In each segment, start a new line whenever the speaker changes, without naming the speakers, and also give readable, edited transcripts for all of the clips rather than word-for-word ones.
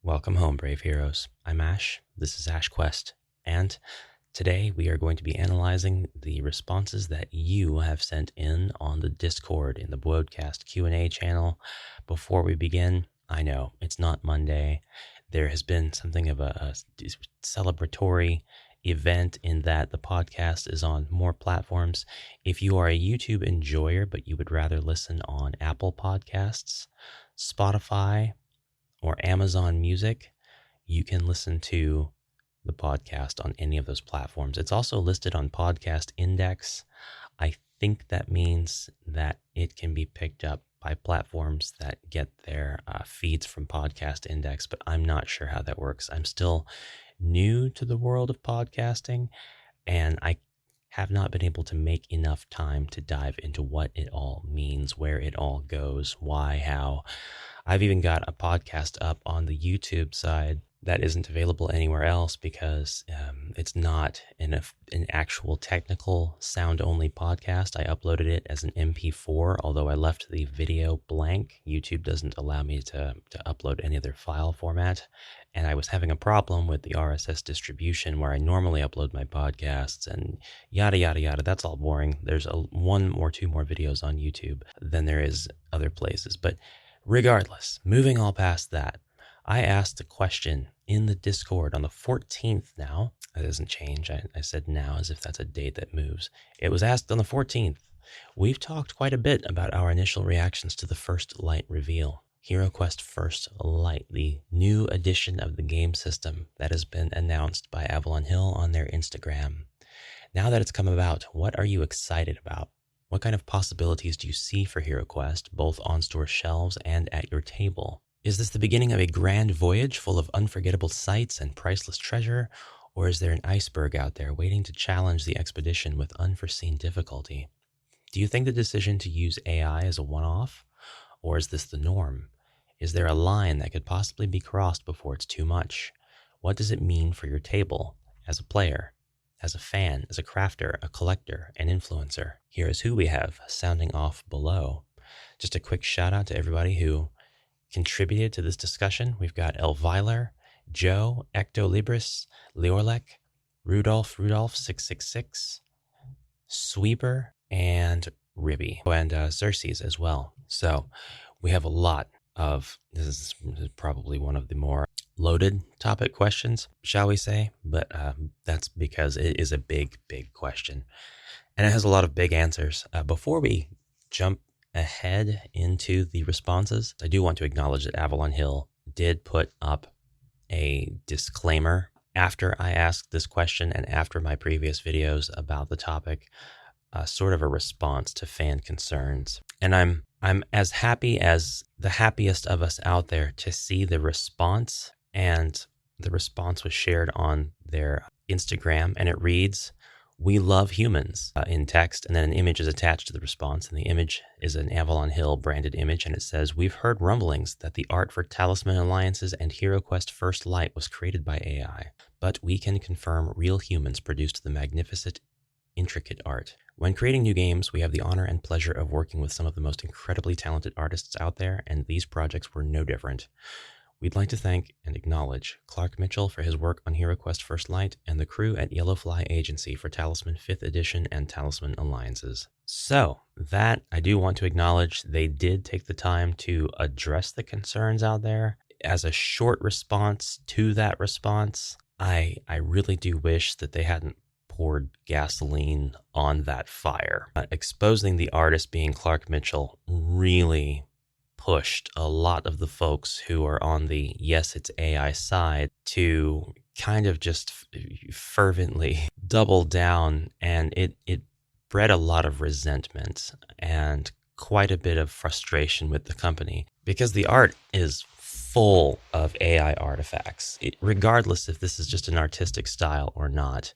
Welcome home, brave heroes. I'm Ash. This is Ash Quest, and today we are going to be analyzing the responses that you have sent in on the Discord in the BwodeCast Q&A channel. Before we begin, I know it's not Monday. There has been something of a celebratory event in that the podcast is on more platforms. If you are a YouTube enjoyer, but you would rather listen on Apple Podcasts, Spotify, or Amazon Music, you can listen to the podcast on any of those platforms. It's also listed on Podcast Index. I think that means that it can be picked up by platforms that get their feeds from Podcast Index, but I'm not sure how that works. I'm still new to the world of podcasting, and I have not been able to make enough time to dive into what it all means, where it all goes, why, how. I've even got a podcast up on the YouTube side that isn't available anywhere else because it's not an actual technical sound-only podcast. I uploaded it as an MP4, although I left the video blank. YouTube doesn't allow me to upload any other file format. And I was having a problem with the RSS distribution where I normally upload my podcasts and yada, yada, yada. That's all boring. There's one or two more videos on YouTube than there is other places. But regardless, moving all past that, I asked a question in the Discord on the 14th now. That doesn't change. I said now as if that's a date that moves. It was asked on the 14th. We've talked quite a bit about our initial reactions to the First Light reveal. HeroQuest First Light, the new edition of the game system that has been announced by Avalon Hill on their Instagram. Now that it's come about, what are you excited about? What kind of possibilities do you see for HeroQuest, both on store shelves and at your table? Is this the beginning of a grand voyage full of unforgettable sights and priceless treasure, or is there an iceberg out there waiting to challenge the expedition with unforeseen difficulty? Do you think the decision to use AI is a one-off, or is this the norm? Is there a line that could possibly be crossed before it's too much? What does it mean for your table, as a player, as a fan, as a crafter, a collector, an influencer? Here is who we have sounding off below. Just a quick shout out to everybody who contributed to this discussion. We've got Elviler, Joe, Ecto Libris, Leorlek, Rudolph 666, Sweeper, and Ribby, and Xerxes as well. So we have a lot of, this is probably one of the more loaded topic questions, shall we say, but that's because it is a big question, and it has a lot of big answers. Before we jump ahead into the responses, I do want to acknowledge that Avalon Hill did put up a disclaimer after I asked this question and after my previous videos about the topic, sort of a response to fan concerns. And I'm as happy as the happiest of us out there to see the response, and the response was shared on their Instagram, and it reads, "We love humans," in text, and then an image is attached to the response, and the image is an Avalon Hill branded image, and it says, "We've heard rumblings that the art for Talisman Alliances and HeroQuest First Light was created by AI, but we can confirm real humans produced the magnificent, intricate art. When creating new games, we have the honor and pleasure of working with some of the most incredibly talented artists out there, and these projects were no different. We'd like to thank and acknowledge Clark Mitchell for his work on HeroQuest First Light and the crew at Yellowfly Agency for Talisman 5th Edition and Talisman Alliances." So that I do want to acknowledge. They did take the time to address the concerns out there. As a short response to that response, I really do wish that they hadn't poured gasoline on that fire. Exposing the artist being Clark Mitchell really pushed a lot of the folks who are on the yes, it's AI side to kind of just fervently double down, and it bred a lot of resentment and quite a bit of frustration with the company because the art is full of AI artifacts. Regardless if this is just an artistic style or not,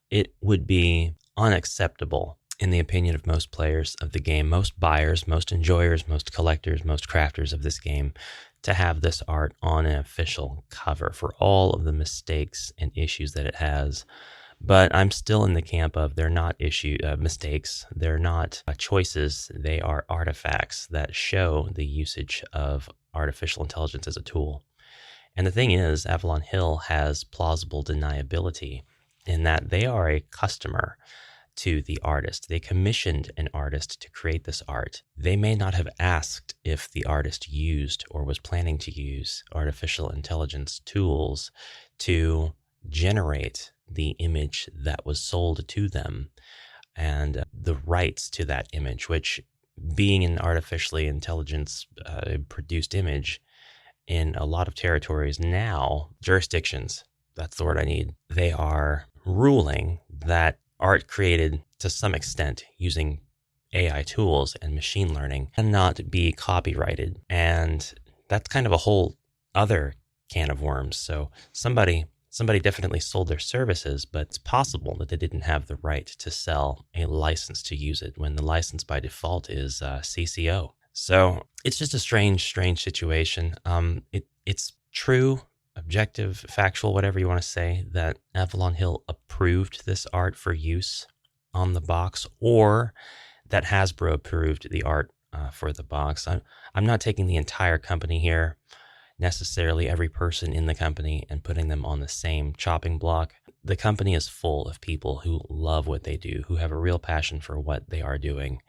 it would be unacceptable in the opinion of most players of the game, most buyers, most enjoyers, most collectors, most crafters of this game, to have this art on an official cover for all of the mistakes and issues that it has. But I'm still in the camp of they're not mistakes, they're not choices, they are artifacts that show the usage of artificial intelligence as a tool. And the thing is, Avalon Hill has plausible deniability in that they are a customer to the artist. They commissioned an artist to create this art. They may not have asked if the artist used or was planning to use artificial intelligence tools to generate the image that was sold to them and the rights to that image, which, being an artificially intelligence produced image in a lot of territories now, jurisdictions, that's the word I need, they are ruling that art created to some extent using AI tools and machine learning cannot be copyrighted. And that's kind of a whole other can of worms. So somebody definitely sold their services, but it's possible that they didn't have the right to sell a license to use it when the license by default is CCO. So it's just a strange situation. It's true, objective, factual, whatever you want to say, that Avalon Hill approved this art for use on the box, or that Hasbro approved the art for the box. I'm not taking the entire company here, necessarily every person in the company, and putting them on the same chopping block. The company is full of people who love what they do, who have a real passion for what they are doing,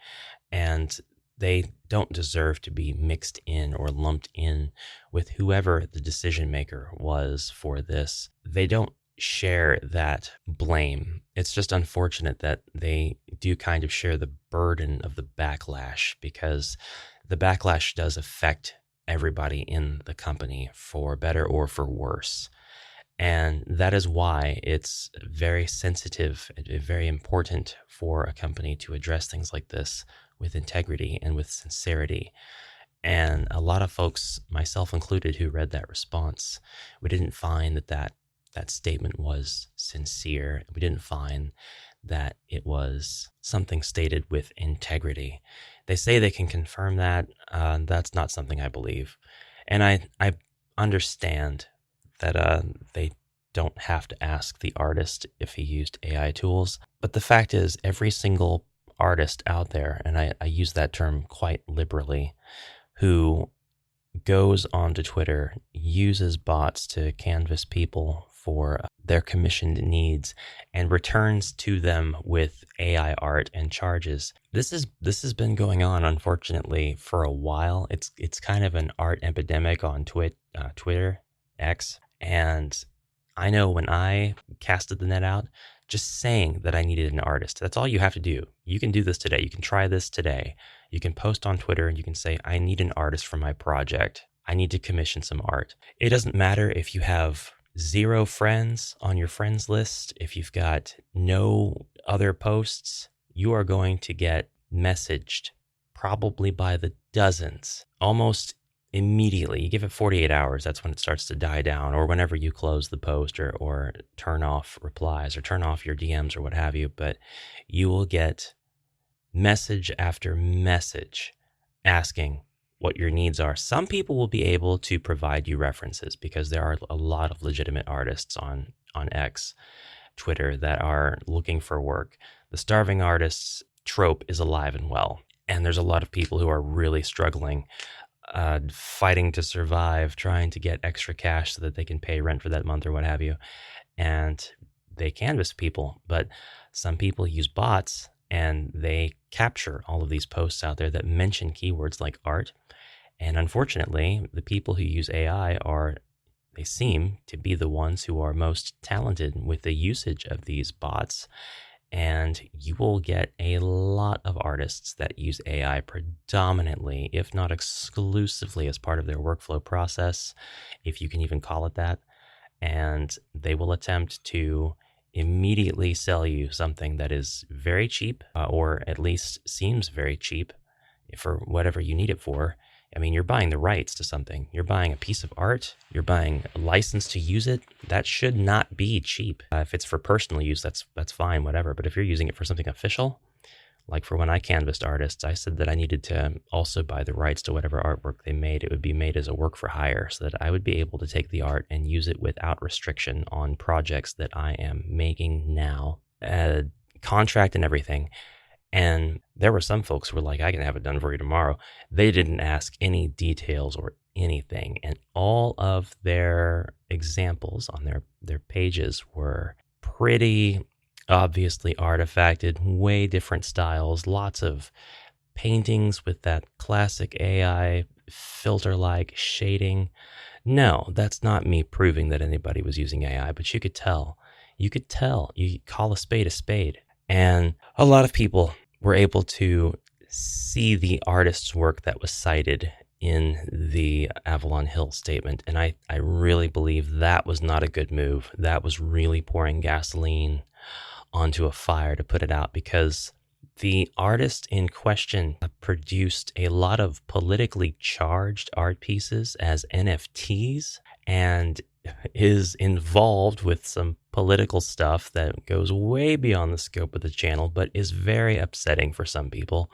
and they don't deserve to be mixed in or lumped in with whoever the decision maker was for this. They don't share that blame. It's just unfortunate that they do kind of share the burden of the backlash, because the backlash does affect everybody in the company, for better or for worse. And that is why it's very sensitive and very important for a company to address things like this with integrity and with sincerity. And a lot of folks, myself included, who read that response, we didn't find that statement was sincere. We didn't find that it was something stated with integrity. They say they can confirm that. That's not something I believe. And I understand that they don't have to ask the artist if he used AI tools. But the fact is, every single artist out there, and I use that term quite liberally, who goes onto Twitter, uses bots to canvas people for their commissioned needs, and returns to them with AI art and charges. This has been going on, unfortunately, for a while. It's kind of an art epidemic on Twitter, X, and I know when I casted the net out, just saying that I needed an artist, that's all you have to do. You can do this today. You can try this today. You can post on Twitter and you can say, I need an artist for my project. I need to commission some art. It doesn't matter if you have 0 friends on your friends list, if you've got no other posts, you are going to get messaged probably by the dozens, almost immediately. You give it 48 hours, that's when it starts to die down, or whenever you close the post or turn off replies or turn off your DMs or what have you. But you will get message after message asking what your needs are. Some people will be able to provide you references, because there are a lot of legitimate artists on X, Twitter, that are looking for work. The starving artists trope is alive and well. And there's a lot of people who are really struggling, fighting to survive, trying to get extra cash so that they can pay rent for that month or what have you. And they canvas people, but some people use bots and they capture all of these posts out there that mention keywords like art. And unfortunately, the people who use AI they seem to be the ones who are most talented with the usage of these bots. And you will get a lot of artists that use AI predominantly, if not exclusively, as part of their workflow process, if you can even call it that. And they will attempt to immediately sell you something that is very cheap, or at least seems very cheap for whatever you need it for. I mean, you're buying the rights to something. You're buying a piece of art. You're buying a license to use it. That should not be cheap. If it's for personal use, that's fine, whatever. But if you're using it for something official, like for when I canvassed artists, I said that I needed to also buy the rights to whatever artwork they made. It would be made as a work for hire, so that I would be able to take the art and use it without restriction on projects that I am making now, contract and everything. And there were some folks who were like, I can have it done for you tomorrow. They didn't ask any details or anything. And all of their examples on their pages were pretty obviously artifacted, way different styles, lots of paintings with that classic AI filter-like shading. No, that's not me proving that anybody was using AI, but you could tell. You could tell. You call a spade a spade. And a lot of people were able to see the artist's work that was cited in the Avalon Hill statement. And I really believe that was not a good move. That was really pouring gasoline onto a fire to put it out, because the artist in question produced a lot of politically charged art pieces as NFTs and is involved with some political stuff that goes way beyond the scope of the channel, but is very upsetting for some people.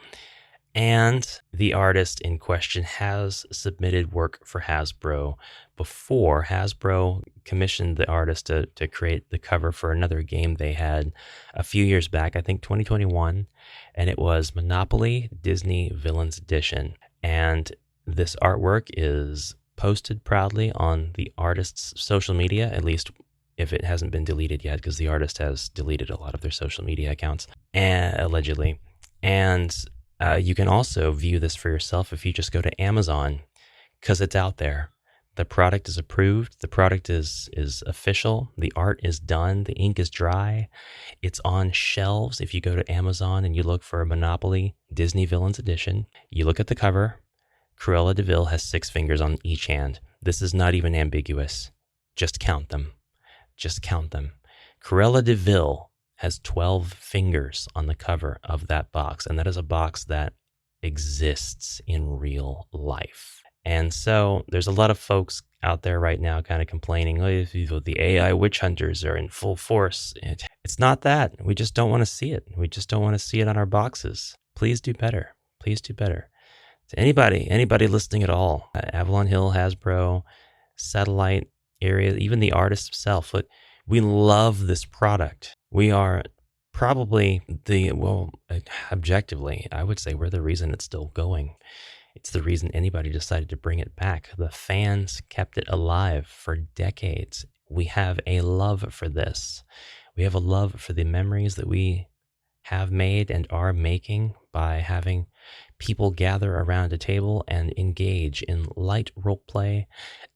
And the artist in question has submitted work for Hasbro before. Hasbro commissioned the artist to create the cover for another game they had a few years back, I think 2021, and it was Monopoly Disney Villains Edition. And this artwork is posted proudly on the artist's social media, at least if it hasn't been deleted yet, because the artist has deleted a lot of their social media accounts, allegedly. And you can also view this for yourself if you just go to Amazon, because it's out there. The product is approved. The product is official. The art is done. The ink is dry. It's on shelves. If you go to Amazon and you look for Monopoly Disney Villains Edition, you look at the cover. Cruella de Vil has 6 fingers on each hand. This is not even ambiguous. Just count them. Just count them. Cruella de Vil has 12 fingers on the cover of that box, and that is a box that exists in real life. And so there's a lot of folks out there right now kind of complaining, oh, the AI witch hunters are in full force. It's not that. We just don't want to see it. We just don't want to see it on our boxes. Please do better. Please do better. To anybody listening at all, Avalon Hill, Hasbro, Satellite area, even the artist himself, we love this product. We are probably objectively, I would say we're the reason it's still going. It's the reason anybody decided to bring it back. The fans kept it alive for decades. We have a love for this. We have a love for the memories that we have made and are making by having people gather around a table and engage in light role play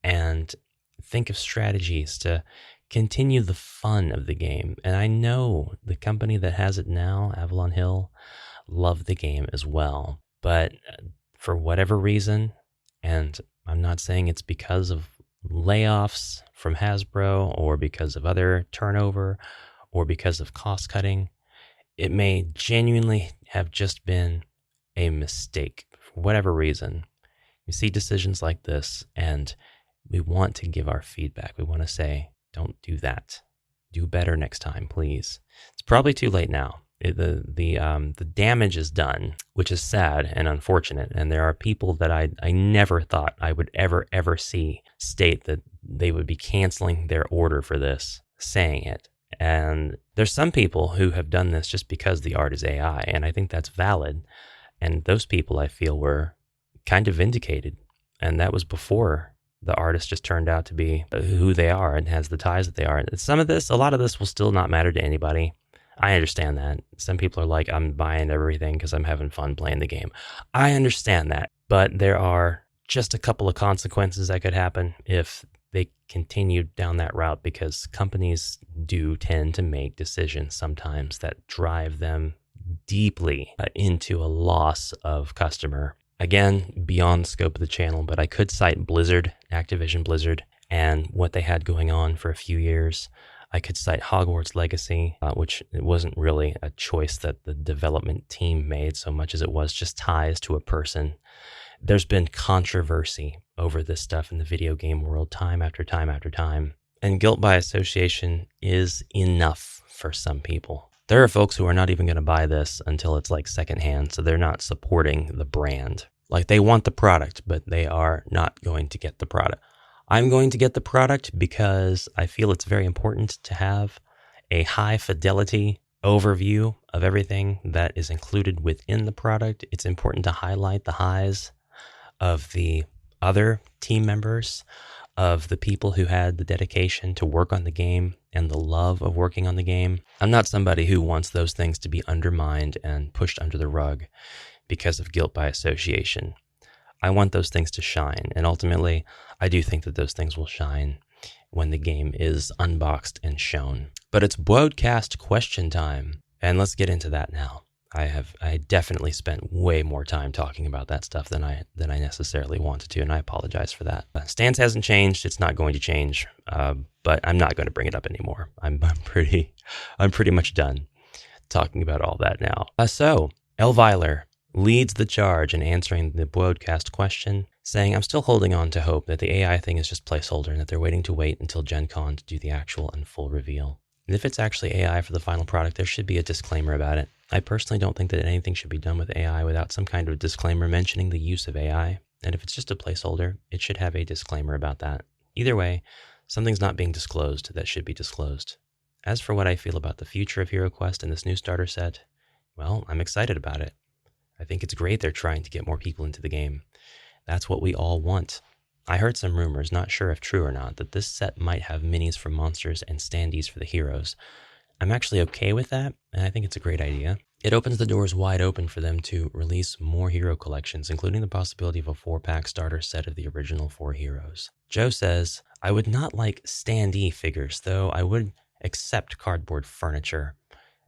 and think of strategies to continue the fun of the game. And I know the company that has it now, Avalon Hill, love the game as well. But for whatever reason, and I'm not saying it's because of layoffs from Hasbro or because of other turnover or because of cost cutting, it may genuinely have just been a mistake for whatever reason. You see decisions like this and we want to give our feedback. We want to say, don't do that. Do better next time, please. It's probably too late now. The damage is done, which is sad and unfortunate. And there are people that I never thought I would ever see state that they would be canceling their order for this, saying it. And there's some people who have done this just because the art is AI, and I think that's valid. And those people, I feel, were kind of vindicated. And that was before the artist just turned out to be who they are and has the ties that they are. A lot of this will still not matter to anybody. I understand that. Some people are like, I'm buying everything because I'm having fun playing the game. I understand that. But there are just a couple of consequences that could happen if they continue down that route, because companies do tend to make decisions sometimes that drive them deeply into a loss of customer. Again, beyond the scope of the channel, but I could cite Blizzard, Activision Blizzard, and what they had going on for a few years. I could cite Hogwarts Legacy, which it wasn't really a choice that the development team made so much as it was just ties to a person. There's been controversy over this stuff in the video game world time after time after time, and guilt by association is enough for some people. There are folks who are not even going to buy this until it's like secondhand, so they're not supporting the brand. Like, they want the product, but they are not going to get the product. I'm going to get the product because I feel it's very important to have a high fidelity overview of everything that is included within the product. It's important to highlight the highs of the other team members, of the people who had the dedication to work on the game and the love of working on the game. I'm not somebody who wants those things to be undermined and pushed under the rug because of guilt by association. I want those things to shine, and ultimately, I do think that those things will shine when the game is unboxed and shown. But it's BwodeCast question time, and let's get into that now. I definitely spent way more time talking about that stuff than I necessarily wanted to, and I apologize for that. Stance hasn't changed; it's not going to change, but I'm not going to bring it up anymore. I'm pretty much done talking about all that now. So Elviler leads the charge in answering the BwodeCast question, saying, I'm still holding on to hope that the AI thing is just placeholder and that they're waiting to wait until Gen Con to do the actual and full reveal. And if it's actually AI for the final product, there should be a disclaimer about it. I personally don't think that anything should be done with AI without some kind of disclaimer mentioning the use of AI. And if it's just a placeholder, it should have a disclaimer about that. Either way, something's not being disclosed that should be disclosed. As for what I feel about the future of HeroQuest and this new starter set, well, I'm excited about it. I think it's great they're trying to get more people into the game. That's what we all want. I heard some rumors, not sure if true or not, that this set might have minis for monsters and standees for the heroes. I'm actually okay with that, and I think it's a great idea. It opens the doors wide open for them to release more hero collections, including the possibility of a 4-pack starter set of the original 4 heroes. Joe says, I would not like standee figures, though I would accept cardboard furniture,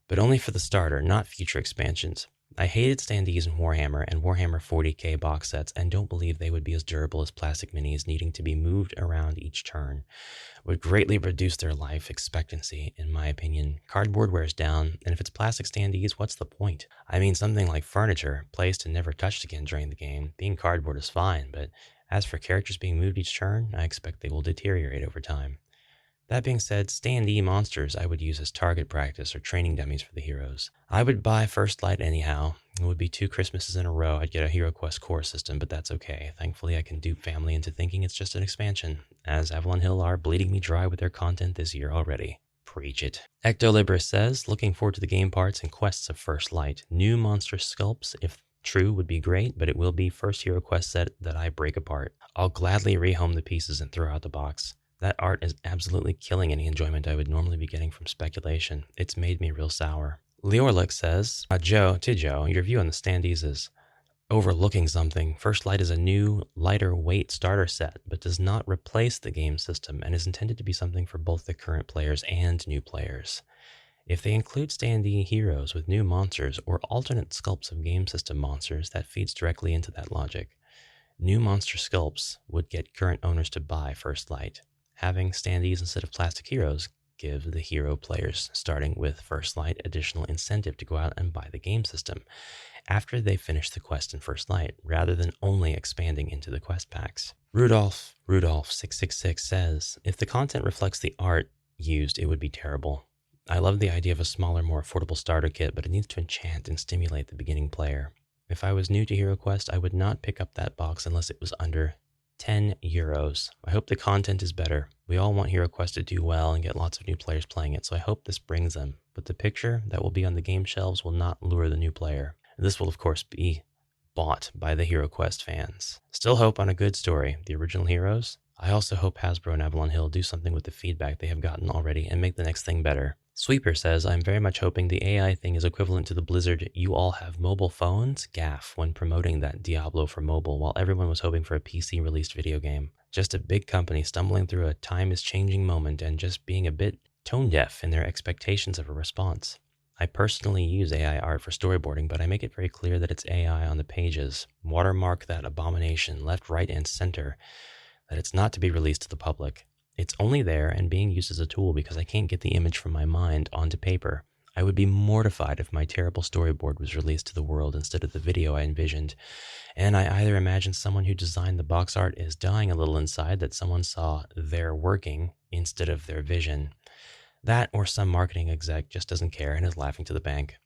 but only for the starter, not future expansions. I hated standees in Warhammer and Warhammer 40k box sets and don't believe they would be as durable as plastic minis needing to be moved around each turn. Would greatly reduce their life expectancy, in my opinion. Cardboard wears down, and if it's plastic standees, what's the point? I mean, something like furniture, placed and never touched again during the game. Being cardboard is fine, but as for characters being moved each turn, I expect they will deteriorate over time. That being said, standee monsters I would use as target practice or training dummies for the heroes. I would buy First Light anyhow. It would be 2 Christmases in a row I'd get a HeroQuest core system, but that's okay. Thankfully, I can dupe family into thinking it's just an expansion, as Avalon Hill are bleeding me dry with their content this year already. Preach it. Ectolibris says, looking forward to the game parts and quests of First Light. New monster sculpts, if true, would be great, but it will be first HeroQuest set that I break apart. I'll gladly rehome the pieces and throw out the box. That art is absolutely killing any enjoyment I would normally be getting from speculation. It's made me real sour. Leorlick says, Joe, your view on the standees is overlooking something. First Light is a new, lighter weight starter set, but does not replace the game system and is intended to be something for both the current players and new players. If they include standee heroes with new monsters or alternate sculpts of game system monsters, that feeds directly into that logic. New monster sculpts would get current owners to buy First Light. Having standees instead of plastic heroes give the hero players starting with First Light additional incentive to go out and buy the game system after they finish the quest in First Light, rather than only expanding into the quest packs. Rudolph 666 says, if the content reflects the art used, it would be terrible. I love the idea of a smaller, more affordable starter kit, but it needs to enchant and stimulate the beginning player. If I was new to HeroQuest, I would not pick up that box unless it was under 10 euros. I hope the content is better. We all want HeroQuest to do well and get lots of new players playing it, so I hope this brings them. But the picture that will be on the game shelves will not lure the new player. This will, of course, be bought by the HeroQuest fans. Still hope on a good story. The original heroes? I also hope Hasbro and Avalon Hill do something with the feedback they have gotten already and make the next thing better. Sweeper says, I'm very much hoping the AI thing is equivalent to the Blizzard "you all have mobile phones" gaffe when promoting that Diablo for mobile while everyone was hoping for a PC-released video game. Just a big company stumbling through a time-is-changing moment and just being a bit tone-deaf in their expectations of a response. I personally use AI art for storyboarding, but I make it very clear that it's AI on the pages. Watermark that abomination left, right, and center, that it's not to be released to the public. It's only there and being used as a tool because I can't get the image from my mind onto paper. I would be mortified if my terrible storyboard was released to the world instead of the video I envisioned. And I either imagine someone who designed the box art is dying a little inside that someone saw their working instead of their vision. That or some marketing exec just doesn't care and is laughing to the bank.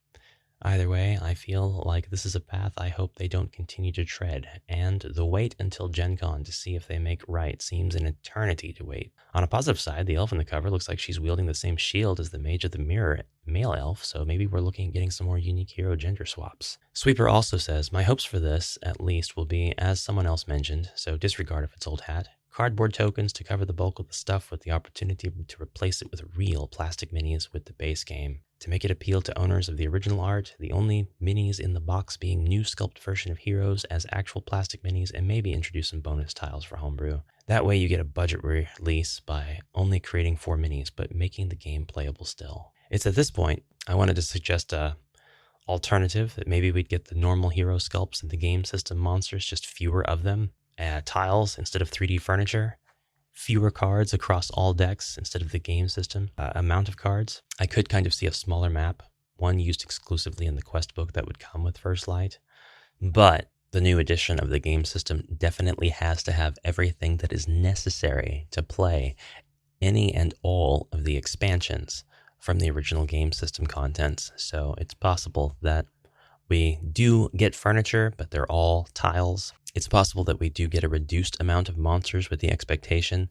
Either way, I feel like this is a path I hope they don't continue to tread, and the wait until Gen Con to see if they make right seems an eternity to wait. On a positive side, the elf in the cover looks like she's wielding the same shield as the Mage of the Mirror male elf, so maybe we're looking at getting some more unique hero gender swaps. Sweeper also says, my hopes for this, at least, will be, as someone else mentioned, so disregard of its old hat, cardboard tokens to cover the bulk of the stuff with the opportunity to replace it with real plastic minis with the base game. To make it appeal to owners of the original art, the only minis in the box being new sculpt version of heroes as actual plastic minis, and maybe introduce some bonus tiles for homebrew. That way you get a budget release by only creating 4 minis, but making the game playable still. It's at this point, I wanted to suggest a alternative that maybe we'd get the normal hero sculpts in the game system monsters, just fewer of them, tiles instead of 3D furniture, fewer cards across all decks instead of the game system amount of cards. I could kind of see a smaller map, one used exclusively in the quest book that would come with First Light. But the new edition of the game system definitely has to have everything that is necessary to play any and all of the expansions from the original game system contents. So it's possible that we do get furniture, but they're all tiles. It's possible that we do get a reduced amount of monsters with the expectation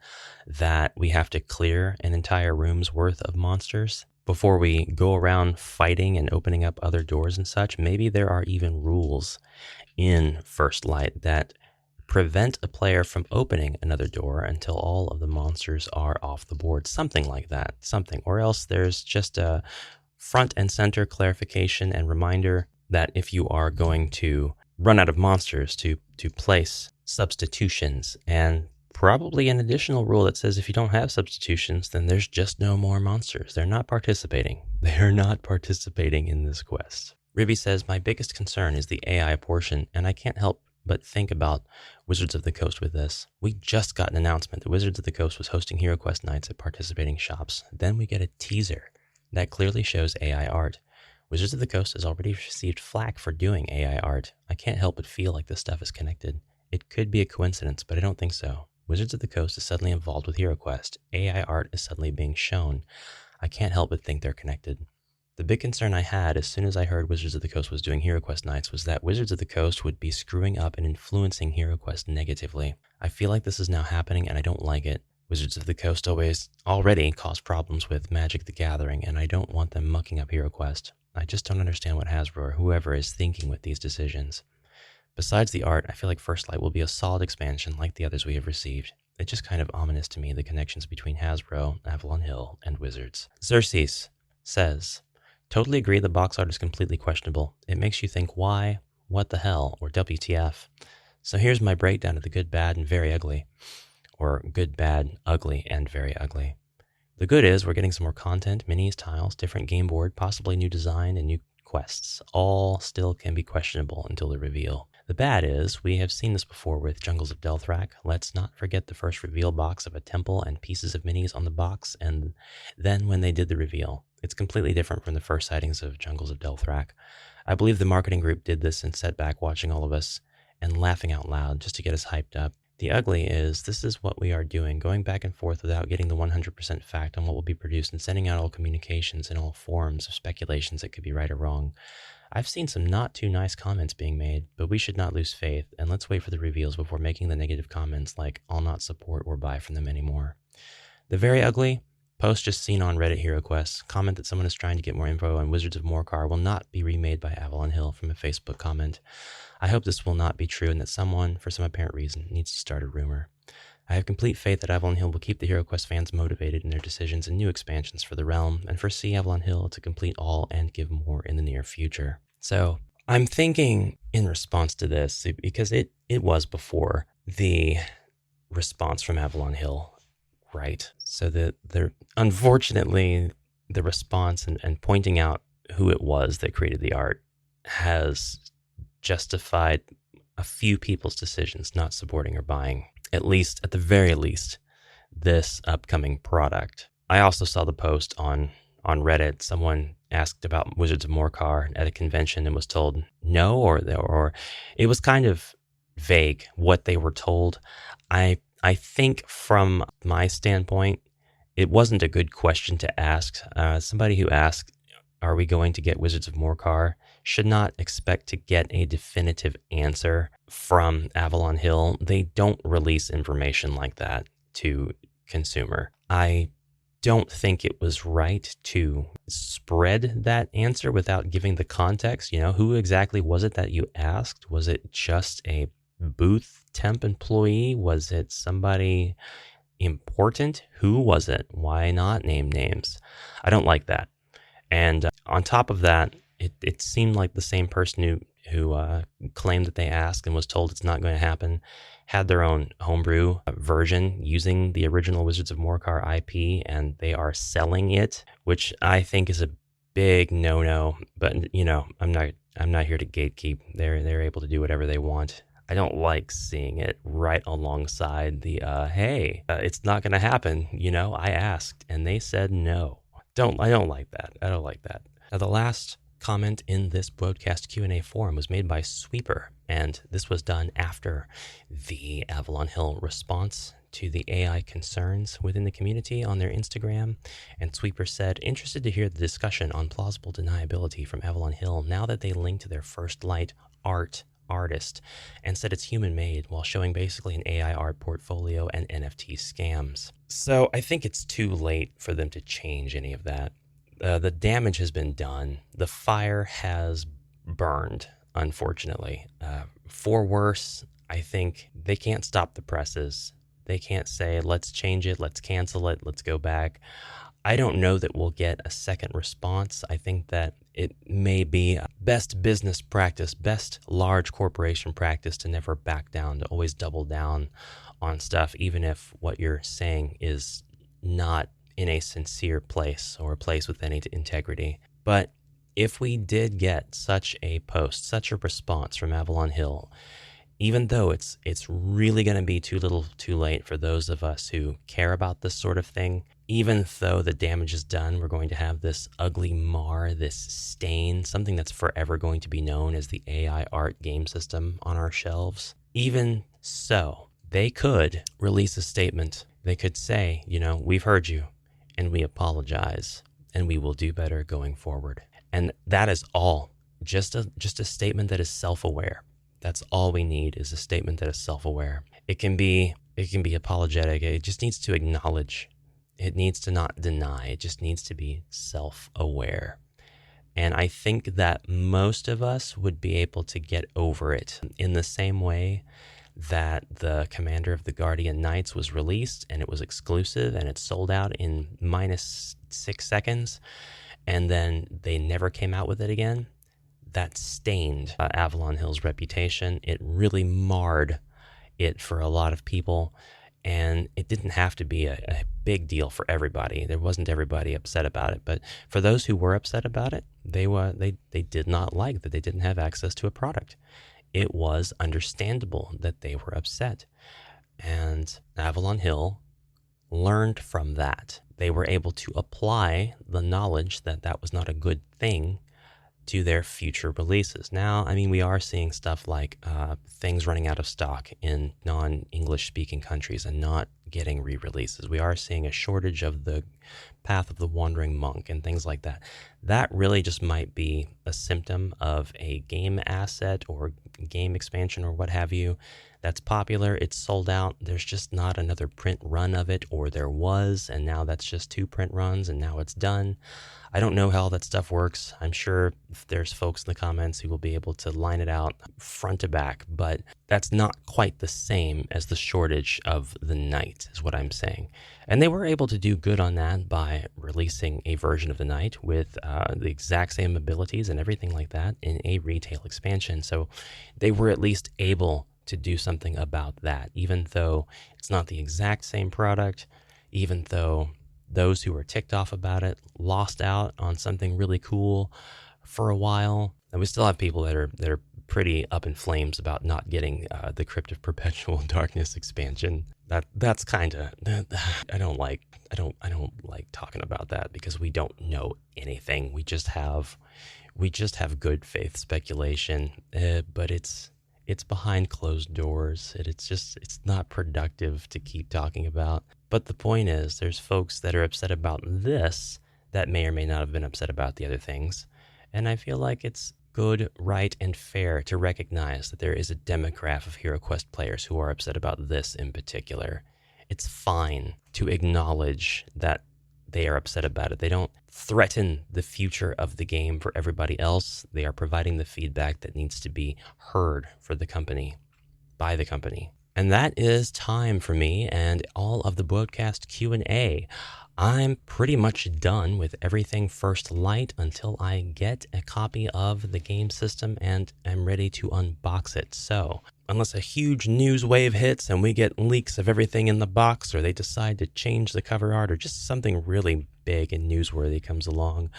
that we have to clear an entire room's worth of monsters before we go around fighting and opening up other doors and such. Maybe there are even rules in First Light that prevent a player from opening another door until all of the monsters are off the board. Something like that. Something. Or else there's just a front and center clarification and reminder that if you are going to run out of monsters, to place substitutions, and probably an additional rule that says if you don't have substitutions, then there's just no more monsters. They're not participating. They're not participating in this quest. Ribby says, my biggest concern is the AI portion, and I can't help but think about Wizards of the Coast with this. We just got an announcement that Wizards of the Coast was hosting HeroQuest nights at participating shops. Then we get a teaser that clearly shows AI art. Wizards of the Coast has already received flack for doing AI art. I can't help but feel like this stuff is connected. It could be a coincidence, but I don't think so. Wizards of the Coast is suddenly involved with HeroQuest. AI art is suddenly being shown. I can't help but think they're connected. The big concern I had as soon as I heard Wizards of the Coast was doing HeroQuest nights was that Wizards of the Coast would be screwing up and influencing HeroQuest negatively. I feel like this is now happening and I don't like it. Wizards of the Coast already cause problems with Magic the Gathering, and I don't want them mucking up HeroQuest. I just don't understand what Hasbro or whoever is thinking with these decisions. Besides the art, I feel like First Light will be a solid expansion like the others we have received. It's just kind of ominous to me, the connections between Hasbro, Avalon Hill, and Wizards. Xerxes says, totally agree the box art is completely questionable. It makes you think why, what the hell, or WTF. So here's my breakdown of the good, bad, and very ugly. Or good, bad, ugly, and very ugly. The good is we're getting some more content, minis, tiles, different game board, possibly new design, and new quests. All still can be questionable until the reveal. The bad is we have seen this before with Jungles of Delthrak. Let's not forget the first reveal box of a temple and pieces of minis on the box, and then when they did the reveal. It's completely different from the first sightings of Jungles of Delthrak. I believe the marketing group did this and sat back watching all of us and laughing out loud just to get us hyped up. The ugly is this is what we are doing, going back and forth without getting the 100% fact on what will be produced and sending out all communications in all forms of speculations that could be right or wrong. I've seen some not too nice comments being made, but we should not lose faith, and let's wait for the reveals before making the negative comments like I'll not support or buy from them anymore. The very ugly, post just seen on Reddit HeroQuest, comment that someone is trying to get more info on Wizards of Morcar will not be remade by Avalon Hill from a Facebook comment. I hope this will not be true and that someone, for some apparent reason, needs to start a rumor. I have complete faith that Avalon Hill will keep the HeroQuest fans motivated in their decisions and new expansions for the realm, and foresee Avalon Hill to complete all and give more in the near future. So, I'm thinking in response to this, because it was before the response from Avalon Hill, right? So unfortunately, the response and pointing out who it was that created the art has justified a few people's decisions not supporting or buying, at the very least, this upcoming product. I also saw the post on Reddit. Someone asked about Wizards of Morcar at a convention and was told no, or it was kind of vague what they were told. I think from my standpoint, it wasn't a good question to ask. Somebody who asked, are we going to get Wizards of Morcar, should not expect to get a definitive answer from Avalon Hill. They don't release information like that to consumer. I don't think it was right to spread that answer without giving the context. Who exactly was it that you asked? Was it just a booth temp employee? Was it somebody important? Who was it? Why not name names? I don't like that. And on top of that, it seemed like the same person who claimed that they asked and was told it's not going to happen had their own homebrew version using the original Wizards of Morcar IP, and they are selling it, which I think is a big no-no. But I'm not here to gatekeep. They're able to do whatever they want. I don't like seeing it right alongside the hey, it's not going to happen. I asked and they said no. I don't like that. I don't like that. Now, the last comment in this BwodeCast Q&A forum was made by Sweeper, and this was done after the Avalon Hill response to the AI concerns within the community on their Instagram. And Sweeper said, interested to hear the discussion on plausible deniability from Avalon Hill now that they linked to their First Light artist and said it's human made while showing basically an AI art portfolio and NFT scams. So I think it's too late for them to change any of that. The damage has been done. The fire has burned, unfortunately. For worse, I think they can't stop the presses. They can't say, let's change it, let's cancel it, let's go back. I don't know that we'll get a second response. I think that it may be best business practice, best large corporation practice to never back down, to always double down on stuff, even if what you're saying is not in a sincere place or a place with any integrity. But if we did get such a post, such a response from Avalon Hill, even though it's really going to be too little too late for those of us who care about this sort of thing, even though the damage is done, we're going to have this ugly mar, this stain, something that's forever going to be known as the AI art game system on our shelves. Even so, they could release a statement. They could say, we've heard you and we apologize and we will do better going forward. And that is all. Just a statement that is self-aware. That's all we need, is a statement that is self-aware. It can be apologetic. It just needs to acknowledge. It needs to not deny. It just needs to be self-aware. And I think that most of us would be able to get over it in the same way that the Commander of the Guardian Knights was released and it was exclusive and it sold out in -6 seconds, and then they never came out with it again. That stained Avalon Hill's reputation. It really marred it for a lot of people, and it didn't have to be a big deal for everybody. There wasn't everybody upset about it, but for those who were upset about it, they did not like that they didn't have access to a product. It was understandable that they were upset, and Avalon Hill learned from that. They were able to apply the knowledge that that was not a good thing to their future releases. Now, we are seeing stuff like things running out of stock in non-English speaking countries and not getting re-releases. We are seeing a shortage of the Path of the Wandering Monk and things like that. That really just might be a symptom of a game asset or game expansion or what have you that's popular. It's sold out. There's just not another print run of it, or there was, and now that's just 2 print runs and now it's done. I don't know how all that stuff works. I'm sure there's folks in the comments who will be able to line it out front to back, but that's not quite the same as the shortage of the Knight, is what I'm saying. And they were able to do good on that by releasing a version of the Knight with the exact same abilities and everything like that in a retail expansion. So they were at least able to do something about that, even though it's not the exact same product, even though those who were ticked off about it lost out on something really cool for a while. And we still have people that are pretty up in flames about not getting the Crypt of Perpetual Darkness expansion. That's kind of, I don't like talking about that because we don't know anything. We just have good faith speculation, but it's behind closed doors. It's not productive to keep talking about. But the point is, there's folks that are upset about this that may or may not have been upset about the other things. And I feel like it's good, right, and fair to recognize that there is a demographic of HeroQuest players who are upset about this in particular. It's fine to acknowledge that they are upset about it. They don't threaten the future of the game for everybody else. They are providing the feedback that needs to be heard for the company, by the company. And that is time for me and all of the BwodeCast Q&A. I'm pretty much done with everything First Light until I get a copy of the game system and am ready to unbox it. So, unless a huge news wave hits and we get leaks of everything in the box, or they decide to change the cover art, or just something really big and newsworthy comes along,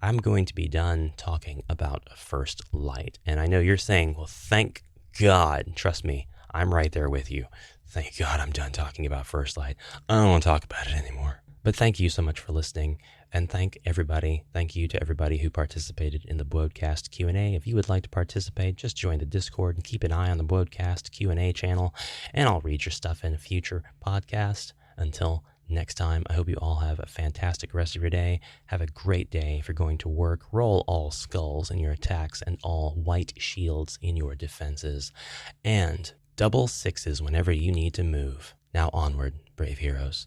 I'm going to be done talking about First Light. And I know you're saying, well, thank God. Trust me, I'm right there with you. Thank God I'm done talking about First Light. I don't want to talk about it anymore. But thank you so much for listening, and thank you to everybody who participated in the BwodeCast Q&A. If you would like to participate, just join the Discord and keep an eye on the BwodeCast Q&A channel, and I'll read your stuff in a future podcast. Until next time, I hope you all have a fantastic rest of your day. Have a great day if you're going to work. Roll all skulls in your attacks and all white shields in your defenses, and double sixes whenever you need to move. Now onward, brave heroes.